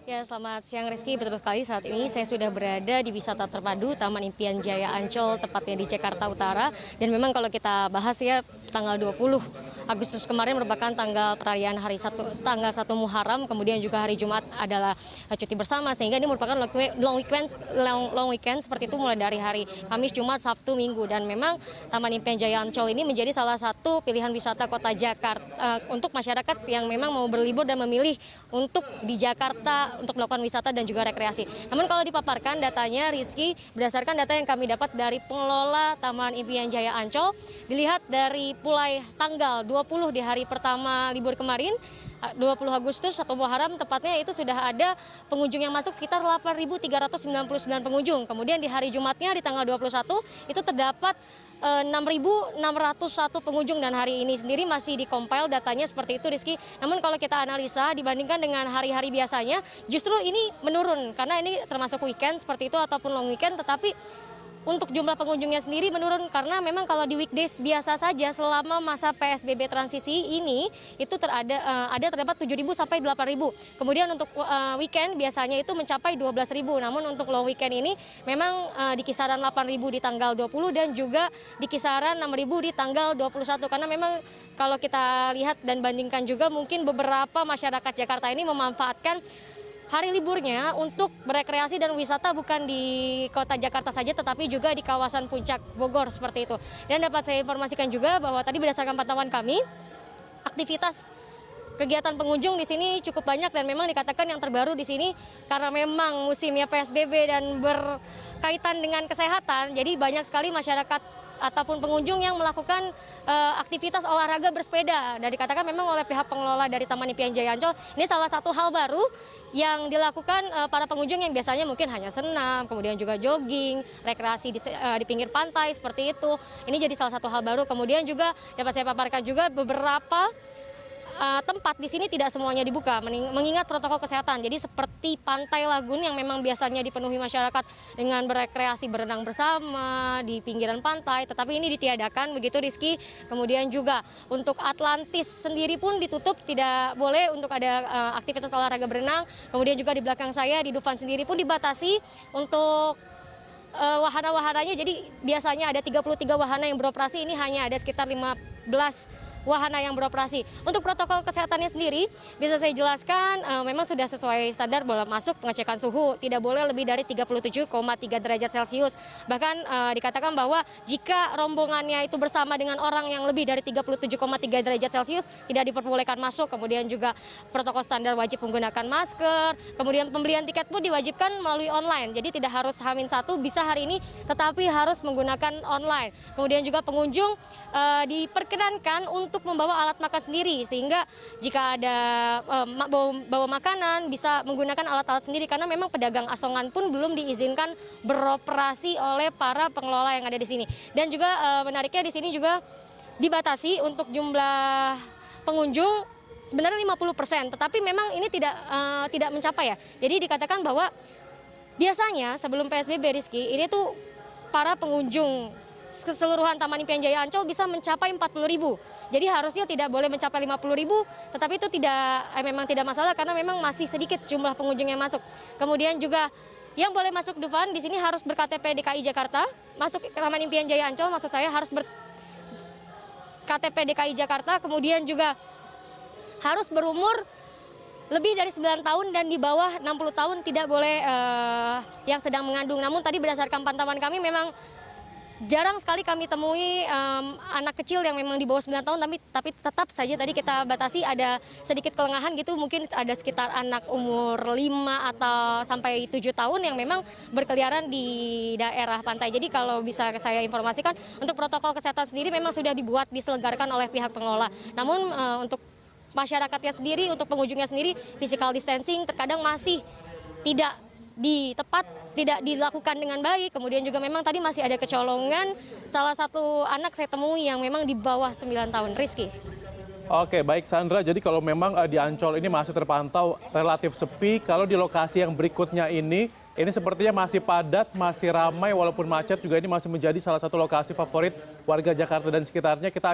Ya, selamat siang Rizky. Betul sekali saat ini saya sudah berada di wisata terpadu Taman Impian Jaya Ancol, tepatnya di Jakarta Utara. Dan memang kalau kita bahas ya, tanggal 20 Agustus kemarin merupakan tanggal perayaan tanggal 1 Muharram, kemudian juga hari Jumat adalah cuti bersama, sehingga ini merupakan long weekend seperti itu mulai dari hari Kamis, Jumat, Sabtu, Minggu. Dan memang Taman Impian Jaya Ancol ini menjadi salah satu pilihan wisata kota Jakarta untuk masyarakat yang memang mau berlibur dan memilih untuk di Jakarta untuk melakukan wisata dan juga rekreasi. Namun kalau dipaparkan datanya, Rizky, berdasarkan data yang kami dapat dari pengelola Taman Impian Jaya Ancol, dilihat dari mulai tanggal 20 di hari pertama libur kemarin, 20 Agustus 1 Muharram tepatnya, itu sudah ada pengunjung yang masuk sekitar 8.399 pengunjung. Kemudian di hari Jumatnya di tanggal 21 itu terdapat 6.601 pengunjung, dan hari ini sendiri masih di-compile datanya seperti itu, Rizky. Namun kalau kita analisa dibandingkan dengan hari-hari biasanya, justru ini menurun karena ini termasuk weekend seperti itu ataupun long weekend, tetapi untuk jumlah pengunjungnya sendiri menurun karena memang kalau di weekdays biasa saja selama masa PSBB transisi ini itu ada terdapat 7.000 sampai 8.000. Kemudian untuk weekend biasanya itu mencapai 12.000. Namun untuk long weekend ini memang di kisaran 8.000 di tanggal 20 dan juga di kisaran 6.000 di tanggal 21, karena memang kalau kita lihat dan bandingkan juga mungkin beberapa masyarakat Jakarta ini memanfaatkan hari liburnya untuk berekreasi dan wisata bukan di kota Jakarta saja, tetapi juga di kawasan Puncak Bogor seperti itu. Dan dapat saya informasikan juga bahwa tadi berdasarkan pantauan kami, aktivitas kegiatan pengunjung di sini cukup banyak dan memang dikatakan yang terbaru di sini karena memang musimnya PSBB dan berkaitan dengan kesehatan, jadi banyak sekali masyarakat ataupun pengunjung yang melakukan aktivitas olahraga bersepeda. Dan dikatakan memang oleh pihak pengelola dari Taman Impian Jaya Ancol, ini salah satu hal baru yang dilakukan para pengunjung yang biasanya mungkin hanya senam, kemudian juga jogging, rekreasi di pinggir pantai seperti itu. Ini jadi salah satu hal baru. Kemudian juga dapat saya paparkan juga beberapa tempat di sini tidak semuanya dibuka mengingat protokol kesehatan. Jadi seperti Pantai Lagun yang memang biasanya dipenuhi masyarakat dengan berekreasi berenang bersama di pinggiran pantai, tetapi ini ditiadakan begitu, Rizky. Kemudian juga untuk Atlantis sendiri pun ditutup, tidak boleh untuk ada aktivitas olahraga berenang. Kemudian juga di belakang saya di Dufan sendiri pun dibatasi untuk wahana-wahananya. Jadi biasanya ada 33 wahana yang beroperasi, ini hanya ada sekitar 15 wahana yang beroperasi. Untuk protokol kesehatannya sendiri, bisa saya jelaskan memang sudah sesuai standar boleh masuk pengecekan suhu, tidak boleh lebih dari 37,3 derajat Celcius. Bahkan dikatakan bahwa jika rombongannya itu bersama dengan orang yang lebih dari 37,3 derajat Celcius, tidak diperbolehkan masuk. Kemudian juga protokol standar wajib menggunakan masker, kemudian pembelian tiket pun diwajibkan melalui online. Jadi tidak harus H-1 bisa hari ini, tetapi harus menggunakan online. Kemudian juga pengunjung diperkenankan untuk membawa alat makan sendiri, sehingga jika ada bawa makanan bisa menggunakan alat-alat sendiri, karena memang pedagang asongan pun belum diizinkan beroperasi oleh para pengelola yang ada di sini. Dan juga menariknya di sini juga dibatasi untuk jumlah pengunjung sebenarnya 50%, tetapi memang ini tidak mencapai ya. Jadi dikatakan bahwa biasanya sebelum PSBB, Rizky, ini tuh para pengunjung keseluruhan Taman Impian Jaya Ancol bisa mencapai 40.000. Jadi harusnya tidak boleh mencapai 50.000, tetapi itu memang tidak masalah karena memang masih sedikit jumlah pengunjung yang masuk. Kemudian juga yang boleh masuk Dufan di sini harus ber-KTP DKI Jakarta, masuk ke Taman Impian Jaya Ancol maksud saya harus ber-KTP DKI Jakarta, kemudian juga harus berumur lebih dari 9 tahun dan di bawah 60 tahun, tidak boleh yang sedang mengandung. Namun tadi berdasarkan pantauan kami memang jarang sekali kami temui anak kecil yang memang di bawah 9 tahun, tapi tetap saja tadi kita batasi ada sedikit kelengahan gitu, mungkin ada sekitar anak umur 5 atau sampai 7 tahun yang memang berkeliaran di daerah pantai. Jadi kalau bisa saya informasikan, untuk protokol kesehatan sendiri memang sudah diselenggarakan oleh pihak pengelola. Namun untuk masyarakatnya sendiri, untuk pengunjungnya sendiri, physical distancing terkadang masih tidak tidak dilakukan dengan baik. Kemudian juga memang tadi masih ada kecolongan salah satu anak saya temui yang memang di bawah 9 tahun, Rizky. Oke, baik Sandra, jadi kalau memang di Ancol ini masih terpantau relatif sepi, kalau di lokasi yang berikutnya ini sepertinya masih padat, masih ramai walaupun macet juga, ini masih menjadi salah satu lokasi favorit warga Jakarta dan sekitarnya. Kita